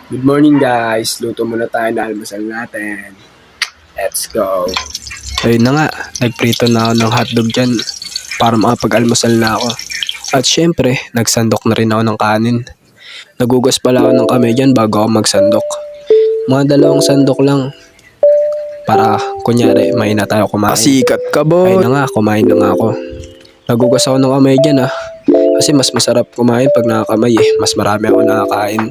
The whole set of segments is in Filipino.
Good morning guys, luto muna tayo na almusal natin. Let's go. Ayun na nga, nagprito na ako ng hotdog dyan para makapag-almusal na ako. At syempre, nagsandok na rin ako ng kanin. Nagugas pala ako ng kamay dyan bago ako magsandok. Mga 2 sandok lang. Para kunyari, may na tayo kumain. Pasikat ka boy! Ayun na nga, kumain na nga ako. Nagugas ako ng kamay dyan Kasi mas masarap kumain pag nakakamay Mas marami ako nakakain.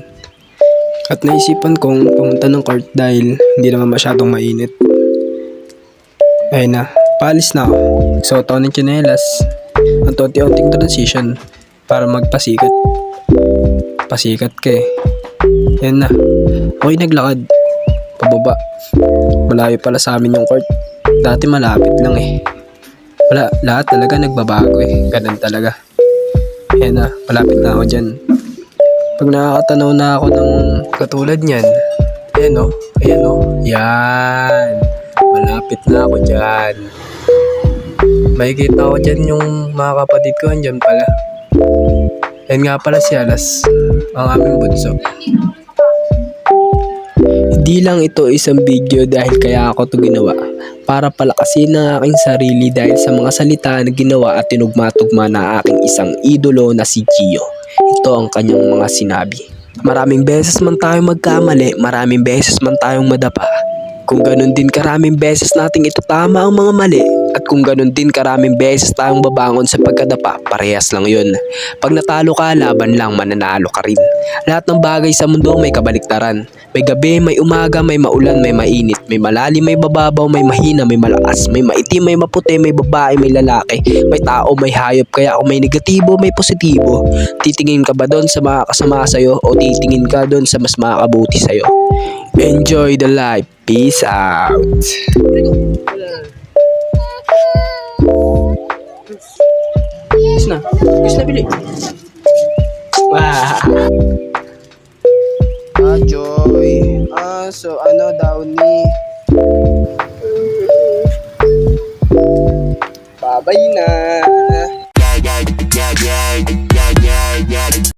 At naisipan kong pumunta ng court dahil hindi naman masyadong mainit. Ayun na, paalis na ako. Suot ako ng tsinelas. Ang unti-unting transition para magpasikat. Pasikat ka Ayun na, okay naglakad. Pababa. Malayo pala sa amin yung court. Dati malapit lang Wala, lahat talaga nagbabago Ganun talaga. Ayun na, malapit na ako dyan. Pag nakakatanaw na ako ng katulad niyan, ayan yan, malapit na ako dyan. Makikita ko dyan yung mga kapatid ko, andyan pala. Yan nga pala si Alas, ang aming bunso. Hindi lang ito isang video dahil kaya ako to ginawa. Para palakasin ang aking sarili dahil sa mga salita na ginawa at tinugma-tugma na aking isang idolo na si Gio. Ito ang kanyang mga sinabi. Maraming beses man tayong magkamali, maraming beses man tayong madapa. Kung ganun din karaming beses nating itatama ang mga mali. At kung ganun din karaming beses tayong babangon sa pagkadapa, parehas lang yun. Pag natalo ka, laban lang, mananalo ka rin. Lahat ng bagay sa mundo may kabaliktaran. May gabi, may umaga, may maulan, may mainit. May malalim, may bababaw, may mahina, may malakas. May maitim, may maputi, may babae, may lalaki. May tao, may hayop, kaya kung may negatibo, may positibo. Titingin ka ba doon sa mga kasama sa'yo o titingin ka doon sa mas makakabuti sa'yo? Enjoy the life. Peace out. Gusto na bili. Joy. So ano daw ni? Babay na.